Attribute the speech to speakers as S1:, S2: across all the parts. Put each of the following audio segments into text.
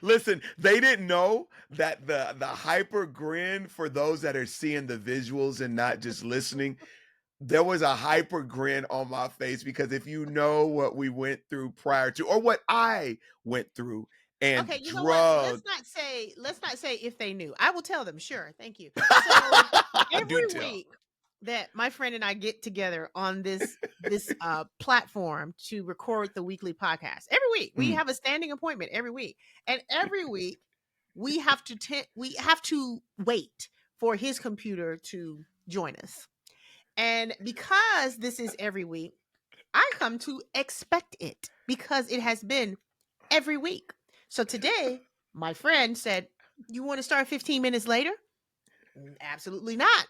S1: Listen, they didn't know that the hyper grin, for those that are seeing the visuals and not just listening, there was a hyper grin on my face because if you know what we went through prior to, or what I went through
S2: Okay,
S1: and
S2: you know what?
S1: drugged.
S2: Let's not say if they knew. I will tell them, sure, thank you. So
S1: Do
S2: every
S1: tell.
S2: week that my friend and I get together on this platform to record the weekly podcast. Every week. We
S1: Mm.
S2: have a standing appointment every week. And every week we have to wait for his computer to join us. And because this is every week, I come to expect it because it has been every week. So today, my friend said, "You want to start 15 minutes later?" Absolutely not.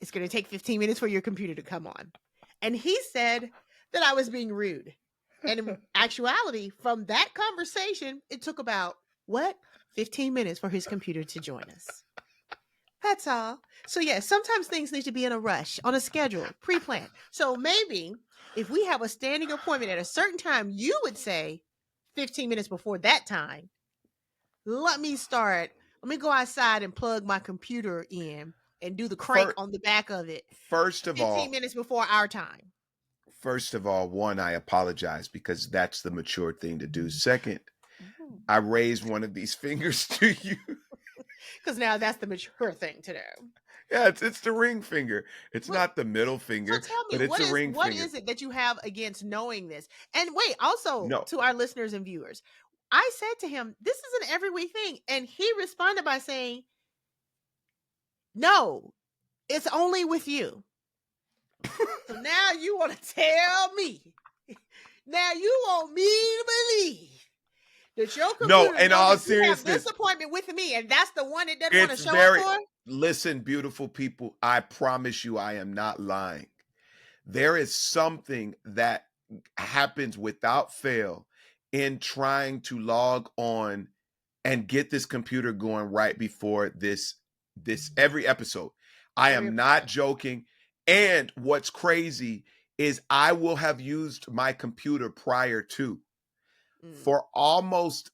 S2: It's going to take 15 minutes for your computer to come on. And he said that I was being rude. And in actuality, from that conversation, it took about what? 15 minutes for his computer to join us. That's all. So yeah, sometimes things need to be in a rush, on a schedule, pre-planned. So maybe if we have a standing appointment at a certain time, you would say 15 minutes before that time, let me start. Let me go outside and plug my computer in and do the crank
S1: First,
S2: on the back of it
S1: first of
S2: 15
S1: all,
S2: minutes before our time.
S1: one, I apologize because that's the mature thing to do. Second, I raised one of these fingers to you.
S2: Because now that's the mature thing to do.
S1: Yeah, it's the ring finger. It's
S2: But
S1: not the middle
S2: so
S1: finger,
S2: tell me,
S1: but it's a ring
S2: what
S1: finger.
S2: is it that you have against knowing this? And wait, also
S1: No,
S2: to our listeners and viewers, I said to him, "This is an every week thing," and he responded by saying, "No, it's only with you." So now you want to tell me? Now you want me to believe that your
S1: no.
S2: computer
S1: In
S2: know
S1: all
S2: that you have this
S1: seriousness,
S2: appointment with me, and that's the one it doesn't want to
S1: it's
S2: show up
S1: very.
S2: for?
S1: Listen, beautiful people. I promise you, I am not lying. There is something that happens without fail in trying to log on and get this computer going right before this every episode. I
S2: Every
S1: am
S2: episode.
S1: not joking. And what's crazy is I will have used my computer prior to
S2: Mm,
S1: for almost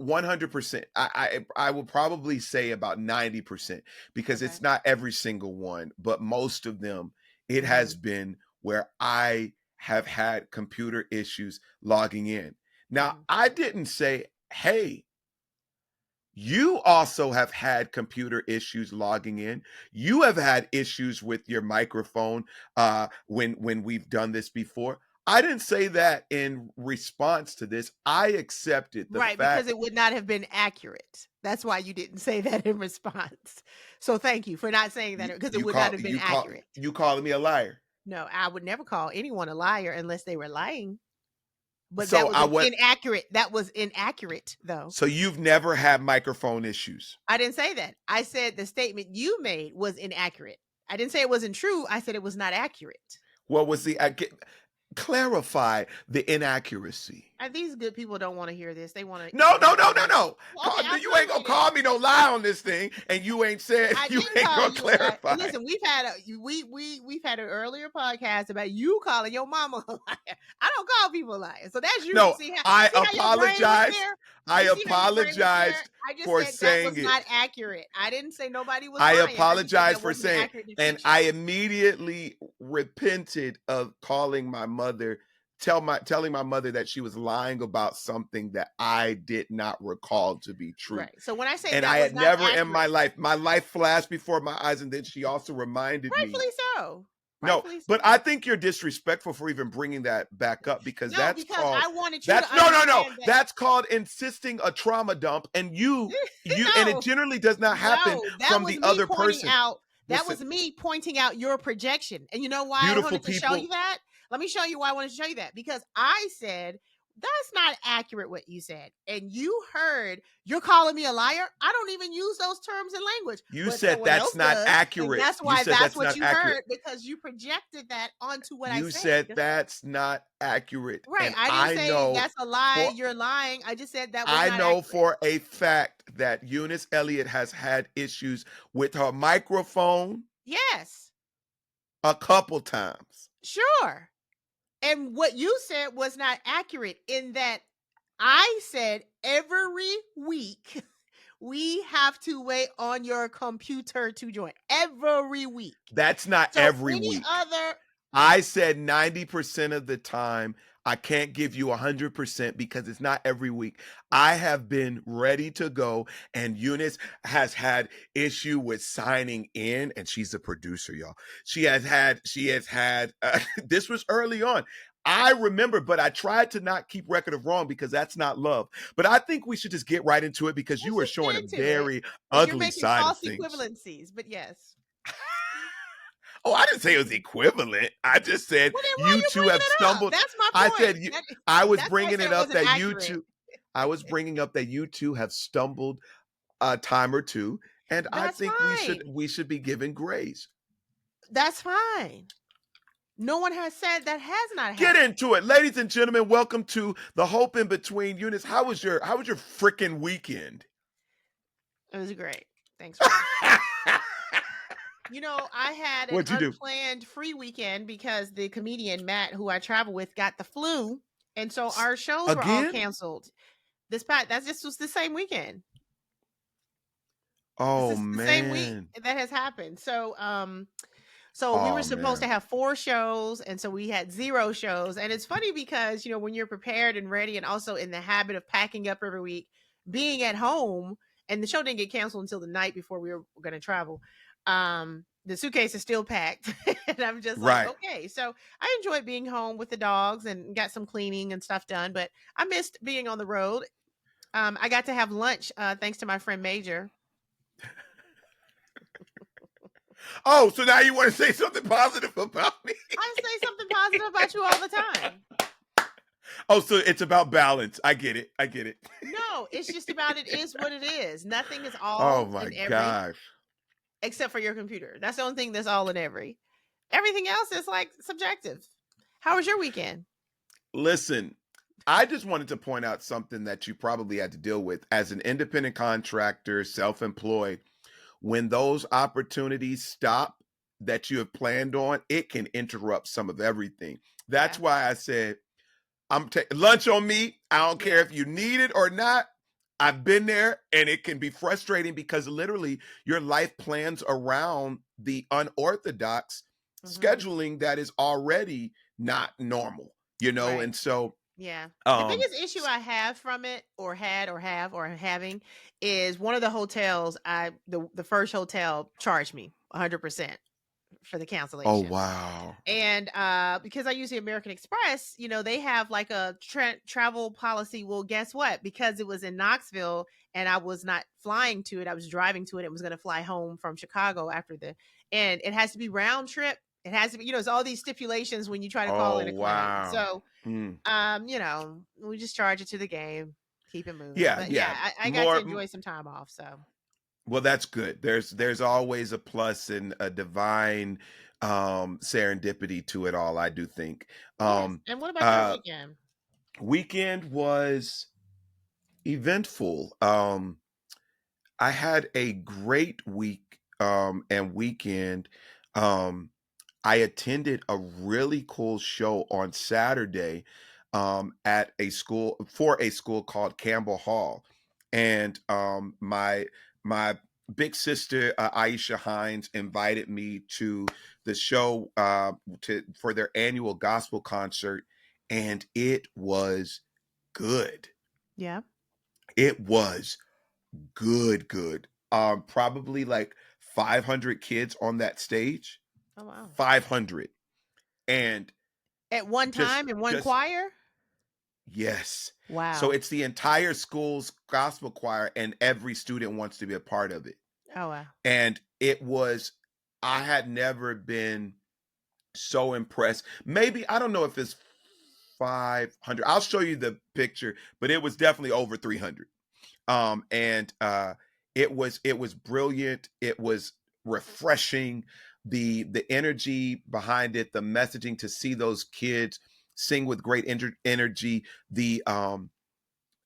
S1: 100%. I will probably say about 90% because
S2: okay.
S1: it's not every single one, but most of them it has
S2: Hmm.
S1: been where I have had computer issues logging in. Now,
S2: Hmm.
S1: I didn't say, "Hey, you also have had computer issues logging in. You have had issues with your microphone when we've done this before." I didn't say that in response to this. I accepted the
S2: Right, because
S1: fact.
S2: it would not have been accurate. That's why you didn't say that in response. So thank you for not saying that
S1: you
S2: because it
S1: you
S2: would not
S1: call
S2: have been
S1: you call
S2: accurate.
S1: you calling me a liar.
S2: No, I would never call anyone a liar unless they were lying. But
S1: So
S2: that was
S1: I
S2: an
S1: went.
S2: inaccurate. That was inaccurate, though.
S1: So you've never had microphone issues.
S2: I didn't say that. I said the statement you made was inaccurate. I didn't say it wasn't true. I said it was not accurate.
S1: What was the clarify the inaccuracy?
S2: These good people don't want to hear this. They want to
S1: No, no,
S2: get
S1: no,
S2: on
S1: no,
S2: me.
S1: no.
S2: Well, okay, I'll
S1: You ain't
S2: tell
S1: gonna
S2: you then.
S1: call me no lie on this thing, and you ain't said
S2: I
S1: you
S2: didn't
S1: ain't
S2: call
S1: gonna
S2: you a lie. And
S1: clarify.
S2: listen, we've had an earlier podcast about you calling your mama a liar. I don't call people liars. So that's you.
S1: No, I
S2: See how your brain went
S1: apologized.
S2: there?
S1: I
S2: You see how your brain went there?
S1: apologized
S2: I just
S1: for
S2: said that
S1: saying
S2: was
S1: it.
S2: not accurate. I didn't say nobody was
S1: I
S2: lying. I just said
S1: apologize
S2: that
S1: for
S2: wasn't an
S1: saying,
S2: accurate
S1: and
S2: depiction.
S1: I immediately repented of calling my mother, telling my mother that she was lying about something that I did not recall to be true.
S2: Right. So when I say
S1: And
S2: that
S1: I
S2: was
S1: had
S2: not
S1: never in
S2: accurate,
S1: my life flashed before my eyes, and then she also reminded me.
S2: rightfully so.
S1: No,
S2: Rightfully
S1: but I
S2: so.
S1: think you're disrespectful for even bringing that back up because
S2: No, because I wanted you to
S1: no,
S2: understand that.
S1: that's called insisting a trauma dump, and and it
S2: No,
S1: generally does not happen
S2: no, that
S1: from
S2: was
S1: the
S2: me
S1: other
S2: pointing
S1: person.
S2: out. That
S1: Listen,
S2: was me pointing out your projection. And you know why I
S1: beautiful
S2: wanted to show you
S1: people.
S2: that? Let me show you why I wanted to show you that. Because I said, that's not accurate what you said. And you heard, you're calling me a liar. I don't even use those terms in language,
S1: You
S2: but
S1: said
S2: someone
S1: that's
S2: else
S1: not
S2: does. And
S1: accurate.
S2: that's
S1: You
S2: why
S1: said
S2: that's
S1: that's
S2: what
S1: not
S2: you
S1: accurate.
S2: heard because you projected that onto what I
S1: You said
S2: said.
S1: that's not accurate.
S2: Right.
S1: And
S2: I didn't
S1: I
S2: say
S1: know
S2: that's a lie.
S1: for
S2: You're lying. I just said that was
S1: I
S2: not
S1: know
S2: accurate.
S1: for a fact that Eunice Elliott has had issues with her microphone
S2: Yes,
S1: a couple times.
S2: sure. And what you said was not accurate in that I said every week we have to wait on your computer to join every week.
S1: That's not
S2: So
S1: every
S2: any
S1: week.
S2: other
S1: I said 90% of the time. I can't give you 100% because it's not every week. I have been ready to go, and Eunice has had issue with signing in, and she's a producer, y'all. She has had. This was early on. I remember, but I tried to not keep record of wrong because that's not love. But I think we should just get right into it because you
S2: let's
S1: were
S2: just
S1: showing a
S2: get into it
S1: very
S2: because you're
S1: ugly
S2: making
S1: side of
S2: false
S1: things.
S2: equivalencies. But yes.
S1: Oh, I didn't say it was equivalent. I just said
S2: Well, then why are
S1: you
S2: you
S1: two
S2: bringing
S1: have
S2: it up?
S1: stumbled.
S2: That's my
S1: I
S2: point.
S1: said you. I was
S2: That's why I
S1: bringing
S2: said
S1: it
S2: it
S1: up
S2: wasn't
S1: that you
S2: accurate.
S1: two. I was bringing up that you two have stumbled a time or two, and I
S2: That's
S1: think
S2: fine.
S1: we should be given grace.
S2: That's fine. No one has said that has not
S1: Get
S2: happened.
S1: into it, ladies and gentlemen. Welcome to the Hope in Between. Eunice, how was your freaking weekend?
S2: It was great. Thanks for asking. I had an
S1: What'd you do
S2: unplanned free weekend because the comedian Matt, who I travel with, got the flu, and so our shows were all
S1: again?
S2: canceled. This was the same weekend. This
S1: Oh
S2: is the same week
S1: man.
S2: that has happened. So we were
S1: Oh
S2: supposed to
S1: man.
S2: have 4 shows, and so we had 0 shows. And it's funny because, when you're prepared and ready and also in the habit of packing up every week, being at home, and the show didn't get canceled until the night before we were going to travel. The suitcase is still packed. And I'm just like,
S1: Right.
S2: okay. So I enjoyed being home with the dogs and got some cleaning and stuff done, but I missed being on the road. I got to have lunch thanks to my friend Major.
S1: Oh, so now you want to say something positive about me?
S2: I say something positive about you all the time.
S1: Oh, so it's about balance. I get it. I get it.
S2: No, it's just about it is what it is. Nothing is
S1: Oh
S2: all
S1: my
S2: and every
S1: gosh.
S2: except for your computer. That's the only thing that's all and every. Everything else is like subjective. How was your weekend?
S1: Listen, I just wanted to point out something that you probably had to deal with as an independent contractor, self-employed. When those opportunities stop that you have planned on, it can interrupt some of everything. That's
S2: Yeah.
S1: why I said I'm taking lunch on me. I don't care
S2: Yeah.
S1: if you need it or not. I've been there, and it can be frustrating because literally your life plans around the unorthodox
S2: Mm-hmm.
S1: scheduling that is already not normal,
S2: Right.
S1: and so
S2: Yeah. The
S1: um
S2: biggest issue I have from it, or had, or have, or having, is one of the hotels. The first hotel charged me 100% for the
S1: oh
S2: cancellation.
S1: wow.
S2: And because I use the American Express, they have like a travel policy. Well, guess what? Because it was in Knoxville and I was not flying to it, I was driving to it. It was going to fly home from Chicago and it has to be round trip. It has to be, it's all these stipulations when you try to call
S1: Oh
S2: in a claim.
S1: wow.
S2: So,
S1: Mm.
S2: we just charge it to the game, keep it moving.
S1: Yeah,
S2: But yeah,
S1: yeah.
S2: I got to enjoy some time off. So,
S1: Well, that's good. There's always a plus and a divine serendipity to it all, I do think.
S2: yes.
S1: Um
S2: And what about your
S1: uh
S2: weekend?
S1: Weekend was eventful. I had a great week and weekend. Um I attended a really cool show on Saturday at a school for a school called Campbell Hall, and my big sister Aisha Hines invited me to the show for their annual gospel concert, and it was good.
S2: Yeah.
S1: It was good, good. Probably like 500 kids on that stage.
S2: Oh, wow.
S1: 500. And
S2: At one
S1: just
S2: time in one
S1: just
S2: choir?
S1: yes. So
S2: Wow.
S1: it's the entire school's gospel choir and every student wants to be a part of it.
S2: Oh, wow.
S1: And it was I had never been so impressed. Maybe I don't know if it's 500. I'll show you the picture, but it was definitely over 300. And it was brilliant. It was refreshing. The energy behind it, the messaging, to see those kids sing with great energy, the and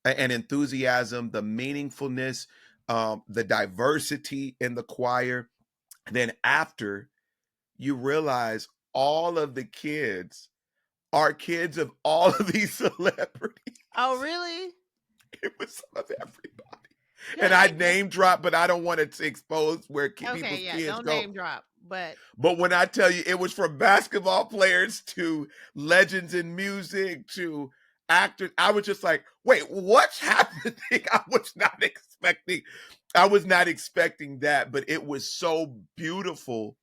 S1: enthusiasm, the meaningfulness, the diversity in the choir. Then after, you realize all of the kids are kids of all of these celebrities.
S2: Oh, really?
S1: It was some of everybody.
S2: Good.
S1: And I name drop, but I don't want to expose where
S2: Okay,
S1: people's
S2: yeah,
S1: kids
S2: don't
S1: go.
S2: name drop, but
S1: But when I tell you, it was from basketball players to legends in music to actors, I was just like, wait, what's happening? I was not expecting that, but it was so beautiful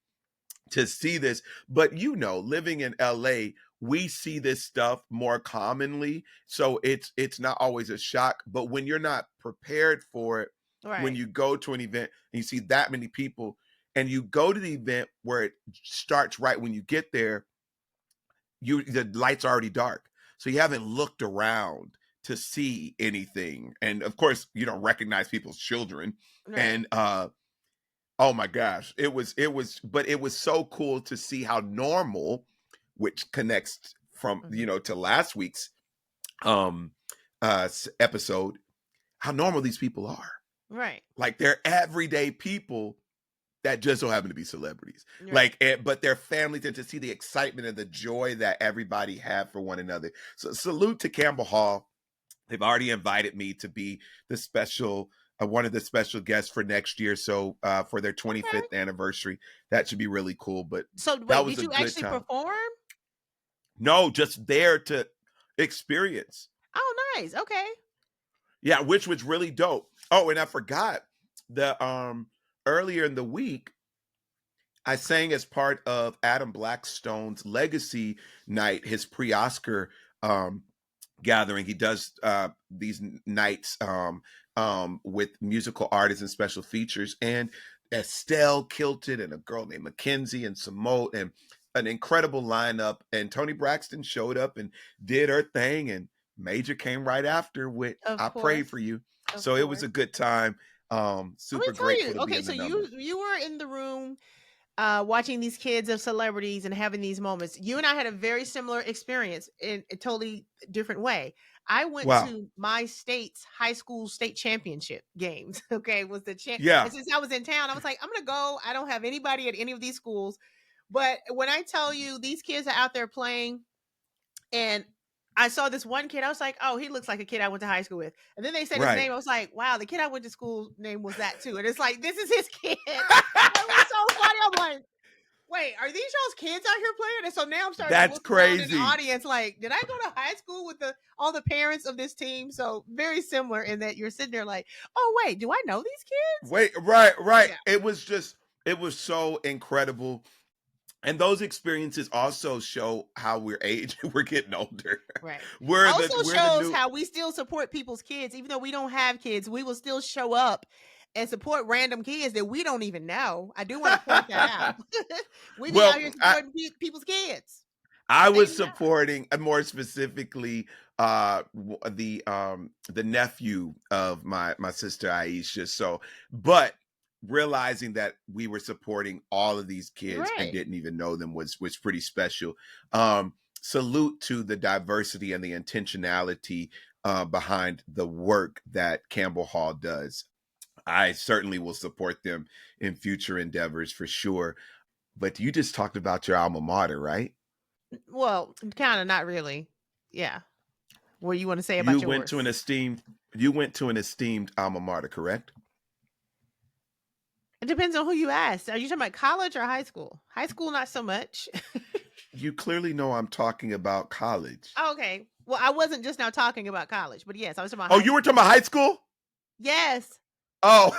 S1: to see this. But living in LA, we see this stuff more commonly. So it's not always a shock. But when you're not prepared for it, when
S2: right.
S1: you go to an event and you see that many people and you go to the event where it starts right when you get there, the lights are already dark. So you haven't looked around to see anything. And of course, you don't recognize people's children.
S2: Right.
S1: And oh my gosh, but it was so cool to see how normal, which connects from,
S2: Mhm.
S1: to last week's um episode, how normal these people are.
S2: Right.
S1: Like they're everyday people that just so happen to be celebrities.
S2: Right.
S1: Like, but their families, and to see the excitement and the joy that everybody had for one another. So salute to Campbell Hall. They've already invited me to be the special, one of the special guests for next year. So for their
S2: Okay.
S1: 25th anniversary, that should be really cool. But
S2: So
S1: that
S2: wait,
S1: was
S2: did
S1: a
S2: you
S1: good
S2: actually
S1: time.
S2: perform?
S1: No, just there to experience.
S2: Oh, nice. Okay.
S1: Yeah, which was really dope. Oh, and I forgot the earlier in the week, I sang as part of Adam Blackstone's Legacy Night, his pre-Oscar um, gathering. He does these nights with musical artists and special features. And Estelle Kilted and a girl named Mackenzie and Samote and an incredible lineup. And Tony Braxton showed up and did her thing. And Major came right after with
S2: Of
S1: "I Prayed
S2: course.
S1: for You."
S2: Of
S1: So it was
S2: course.
S1: a good time.
S2: Let me
S1: Super
S2: tell
S1: grateful
S2: you.
S1: to be
S2: Okay,
S1: in
S2: so
S1: the
S2: you
S1: number.
S2: you were in the room watching these kids of celebrities and having these moments. You and I had a very similar experience in a totally different way. I went
S1: Wow.
S2: to my state's high school state championship games. Okay, was the champ,
S1: Yeah.
S2: and since I was in town, I was like, I'm gonna go. I don't have anybody at any of these schools, but when I tell you these kids are out there playing, and I saw this one kid, I was like, oh, he looks like a kid I went to high school with. And then they said his
S1: Right.
S2: name. I was like, wow, the kid I went to school name was that too. And it's like, this is his kid. It was so funny. I'm like, wait, are these y'all's kids out here playing? And so now I'm starting to
S1: That's
S2: look around in the
S1: crazy.
S2: audience like, did I go to high school with all the parents of this team? So very similar in that you're sitting there like, oh wait, do I know these kids?
S1: Wait, right.
S2: Yeah,
S1: It was so incredible. And those experiences also show how we're aging, we're getting older.
S2: right. Also
S1: We're the
S2: shows
S1: new
S2: how we still support people's kids, even though we don't have kids. We will still show up and support random kids that we don't even know. I do want to point that out. We be out
S1: well,
S2: here supporting people's kids.
S1: I
S2: They
S1: was
S2: do not.
S1: supporting more specifically the nephew of my sister Aisha. So but realizing that we were supporting all of these kids and
S2: Right.
S1: didn't even know them was pretty special. Salute to the diversity and the intentionality behind the work that Campbell Hall does. I certainly will support them in future endeavors for sure. But you just talked about your alma mater, right?
S2: Well, kind of, not really. Yeah. What do you want to say
S1: You
S2: about
S1: went to an
S2: yours?
S1: esteemed you went to an esteemed alma mater, correct?
S2: It depends on who you ask. Are you talking about college or high school? High school, not so much.
S1: You clearly know I'm talking about college.
S2: Oh, okay. Well, I wasn't just now talking about college, but yes, I was talking about
S1: Oh,
S2: high
S1: you were
S2: school.
S1: talking about high school?
S2: Yes.
S1: Oh.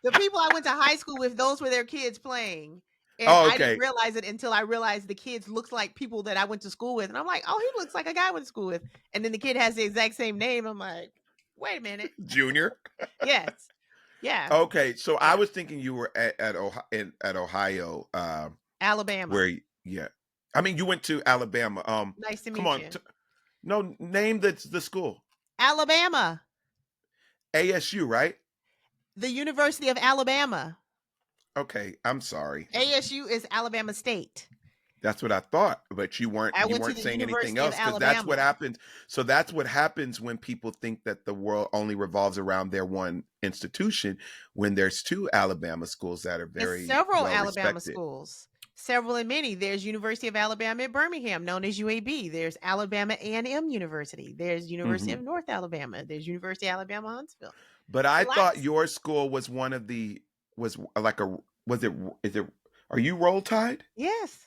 S2: The people I went to high school with, those were their kids playing. And
S1: Oh,
S2: I didn't
S1: okay.
S2: realize it until I realized the kids looked like people that I went to school with. And I'm like, oh, he looks like a guy I went to school with. And then the kid has the exact same name. I'm like, wait a minute.
S1: Junior.
S2: Yes. Yeah.
S1: Okay, so I
S2: Yeah.
S1: was thinking you were at Ohio,
S2: Alabama.
S1: yeah. I mean, you went to Alabama.
S2: Nice to
S1: Come
S2: meet
S1: on.
S2: you.
S1: No, name the school.
S2: Alabama.
S1: ASU, right?
S2: The University of Alabama.
S1: Okay, I'm sorry.
S2: ASU is Alabama State.
S1: That's what I thought, but
S2: I
S1: you
S2: went to
S1: weren't
S2: the
S1: saying anything
S2: University of
S1: else because that's what
S2: Alabama.
S1: happens. So that's what happens when people think that the world only revolves around their one institution when there's two Alabama schools that are
S2: It's
S1: very
S2: several
S1: well
S2: Alabama
S1: respected.
S2: schools. several and many. There's University of Alabama at Birmingham, known as UAB. There's Alabama A&M University. There's University
S1: Mhm.
S2: of North Alabama. There's University of Alabama Huntsville.
S1: But I thought
S2: Lots.
S1: your school was one of the was like a was it is it are you Roll Tide?
S2: Yes.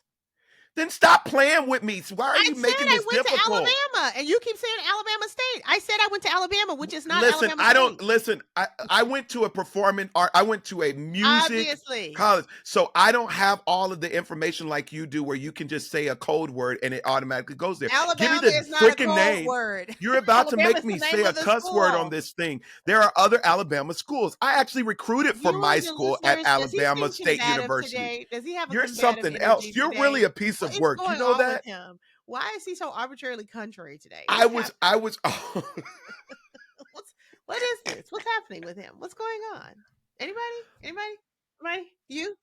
S1: Then stop playing with me. Why are
S2: I
S1: you
S2: said
S1: making
S2: I
S1: this
S2: went to
S1: difficult?
S2: Alabama, and you keep saying Alabama State. I said I went to Alabama, which is not
S1: Listen,
S2: Alabama
S1: I don't
S2: State.
S1: listen. I went to a performing art. I went to a music
S2: Obviously.
S1: college, so I don't have all of the information like you do, where you can just say a code word and it automatically goes there. Give me
S2: Alabama
S1: the
S2: is not a
S1: freaking
S2: code
S1: name.
S2: word.
S1: You're about to
S2: Alabama
S1: make
S2: is the
S1: me
S2: name
S1: say a
S2: of the
S1: cuss word on
S2: school.
S1: this thing. There are other Alabama schools. I actually recruited for
S2: You
S1: my
S2: and the
S1: school at
S2: listeners, does he
S1: Alabama
S2: seem
S1: State
S2: combative
S1: University.
S2: today? Does he have a
S1: You're
S2: combative
S1: something else.
S2: energy
S1: You're really
S2: today?
S1: a piece
S2: What
S1: of
S2: is
S1: work. You
S2: going
S1: know
S2: on with
S1: that?
S2: him? Why is he so arbitrarily contrary today?
S1: I
S2: What's
S1: was,
S2: happening?
S1: I was.
S2: What is this? What's happening with him? What's going on? Anybody? Anybody? Anybody? You?